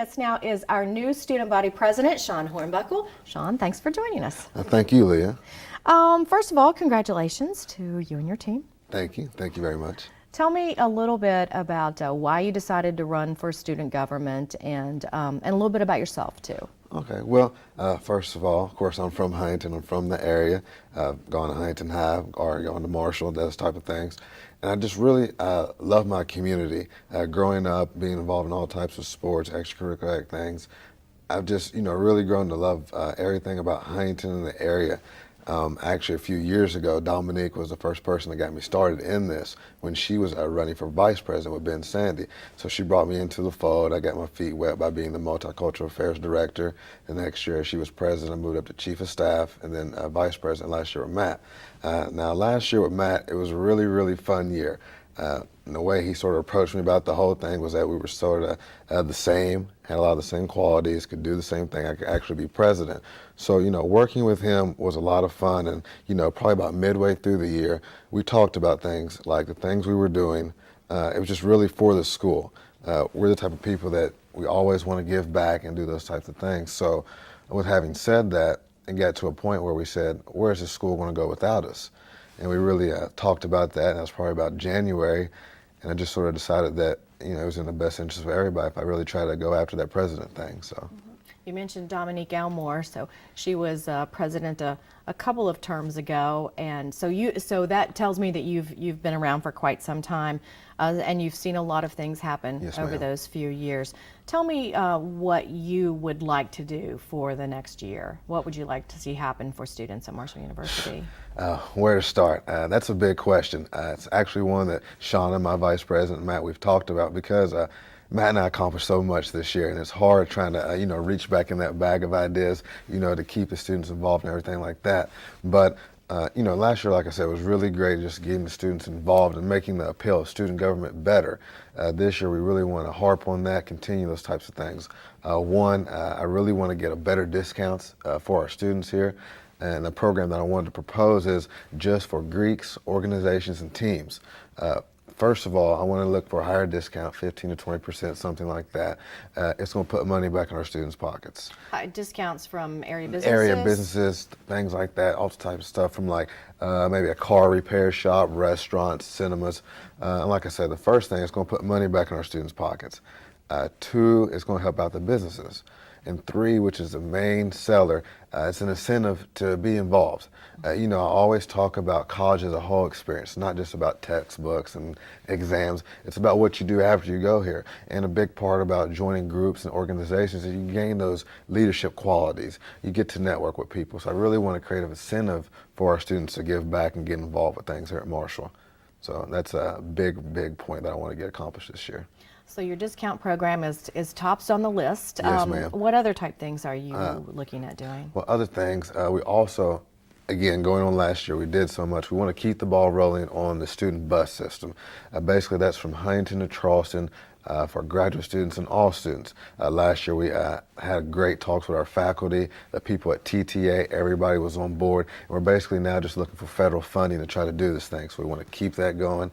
us now is our new student body president, Sean Hornbuckle. Sean, thanks for joining us. Thank you, Leah. First of all, congratulations to you and your team. Thank you. Thank you very much. Tell me a little bit about why you decided to run for student government and a little bit about yourself, too. Okay, well, first of all, of course, I'm from Huntington. I'm from the area. Gone to Huntington High or gone to Marshall, those type of things. And I just really love my community. Growing up, being involved in all types of sports, extracurricular things, I've just, really grown to love everything about Huntington and the area. Actually, a few years ago, Dominique was the first person that got me started in this when she was running for vice president with Ben Sandy. So she brought me into the fold. I got my feet wet by being the multicultural affairs director. The next year, she was president. I moved up to chief of staff and then vice president last year with Matt. Now, last year with Matt, it was a really, really fun year. And the way he sort of approached me about the whole thing was that we were sort of the same, had a lot of the same qualities, could do the same thing. I could actually be president. So, working with him was a lot of fun. And, probably about midway through the year, we talked about things like the things we were doing. It was just really for the school. We're the type of people that we always want to give back and do those types of things. So with having said that, it got to a point where we said, where's this school going to go without us? And we really talked about that, and that was probably about January. And I just sort of decided that, it was in the best interest of everybody if I really try to go after that president thing. So. You mentioned Dominique Elmore, so she was president a couple of terms ago, and so that tells me that you've been around for quite some time, and you've seen a lot of things happen over those few years. Tell me what you would like to do for the next year. What would you like to see happen for students at Marshall University? Where to start? That's a big question. It's actually one that Sean and my vice president, Matt, we've talked about because Matt and I accomplished so much this year, and it's hard trying to, reach back in that bag of ideas, to keep the students involved and everything like that. But, last year, like I said, was really great just getting the students involved and making the appeal of student government better. This year, we really want to harp on that, continue those types of things. One, I really want to get a better discounts for our students here. And the program that I wanted to propose is just for Greeks, organizations, and teams. First of all, I want to look for a higher discount, 15 to 20%, something like that. It's going to put money back in our students' pockets. Discounts from area businesses? Area businesses, things like that, all types of stuff from like maybe a car repair shop, restaurants, cinemas. And like I said, the first thing is going to put money back in our students' pockets. Two, it's going to help out the businesses. And three, which is the main seller, it's an incentive to be involved. I always talk about college as a whole experience, not just about textbooks and exams. It's about what you do after you go here. And a big part about joining groups and organizations is you gain those leadership qualities. You get to network with people. So I really want to create an incentive for our students to give back and get involved with things here at Marshall. So that's a big, big point that I want to get accomplished this year. So your discount program is tops on the list. Yes, ma'am. What other type things are you looking at doing? Well, other things, we also, again, going on last year, we did so much. We want to keep the ball rolling on the student bus system. Basically, that's from Huntington to Charleston for graduate students and all students. Last year, we had great talks with our faculty, the people at TTA, everybody was on board. And we're basically now just looking for federal funding to try to do this thing. So we want to keep that going.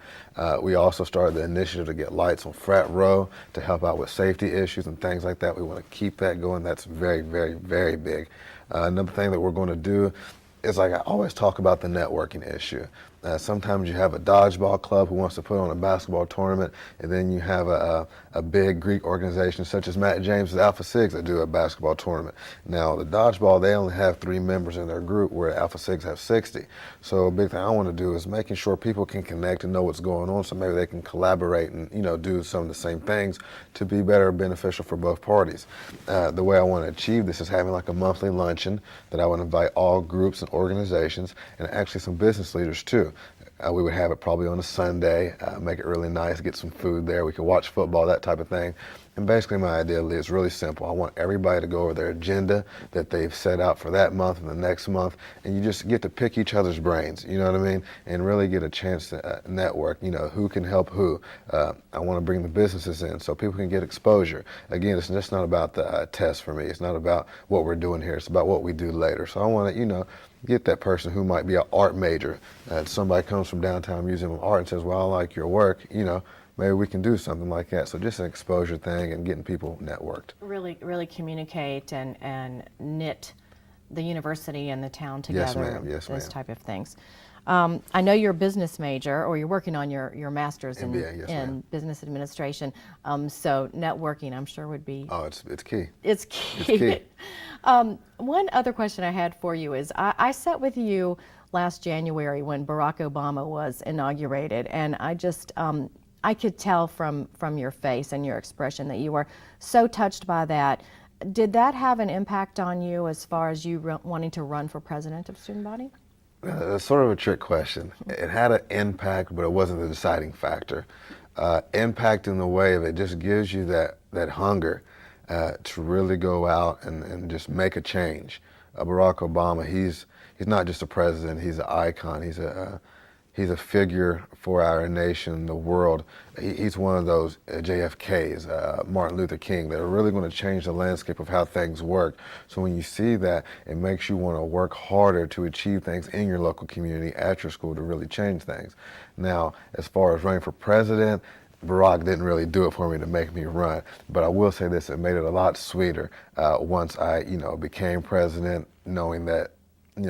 We also started the initiative to get lights on Frat Row to help out with safety issues and things like that. We want to keep that going. That's very, very, very big. Another thing that we're going to do is, like I always talk about, the networking issue. Sometimes you have a dodgeball club who wants to put on a basketball tournament, and then you have a big Greek organization such as Matt James' Alpha Sigs that do a basketball tournament. Now, the dodgeball, they only have 3 members in their group, where Alpha Sigs have 60. So a big thing I want to do is making sure people can connect and know what's going on, so maybe they can collaborate and do some of the same things to be better and beneficial for both parties. The way I want to achieve this is having like a monthly luncheon that I would invite all groups and organizations and actually some business leaders too. We would have it probably on a Sunday, make it really nice, get some food there. We could watch football, that type of thing. And basically my idea is really simple. I want everybody to go over their agenda that they've set out for that month and the next month, and you just get to pick each other's brains, you know what I mean? And really get a chance to network, who can help who. I want to bring the businesses in so people can get exposure. Again, it's just not about the test for me. It's not about what we're doing here. It's about what we do later. So I want to, get that person who might be an art major. Somebody comes from Downtown Museum of Art and says, well, I like your work, maybe we can do something like that. So just an exposure thing and getting people networked. Really communicate and knit the university and the town Yes, together. ma'am. Yes, those ma'am. type of things. I know you're a business major, or you're working on your master's MBA, yes, in ma'am. business administration. So networking, I'm sure, would be Oh, it's key. it's key. It's key. One other question I had for you is I sat with you last January when Barack Obama was inaugurated, and I just I could tell from your face and your expression that you were so touched by that. Did that have an impact on you as far as you wanting to run for president of student body? It's sort of a trick question. It had an impact, but it wasn't the deciding factor. Impact in the way of it just gives you that hunger to really go out and just make a change. Barack Obama, he's not just a president, he's an icon. He's a figure for our nation, the world. He's one of those JFKs, Martin Luther King, that are really going to change the landscape of how things work. So when you see that, it makes you want to work harder to achieve things in your local community, at your school, to really change things. Now, as far as running for president, Barack didn't really do it for me to make me run, but I will say this: it made it a lot sweeter once I, became president, knowing that,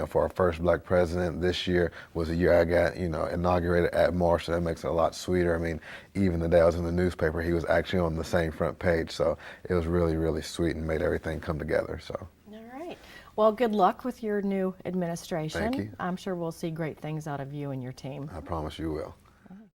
for our first black president this year was the year I got, inaugurated at Marshall. That makes it a lot sweeter. I mean, even the day I was in the newspaper, he was actually on the same front page. So it was really, really sweet and made everything come together. So. All right. Well, good luck with your new administration. Thank you. I'm sure we'll see great things out of you and your team. I promise you will.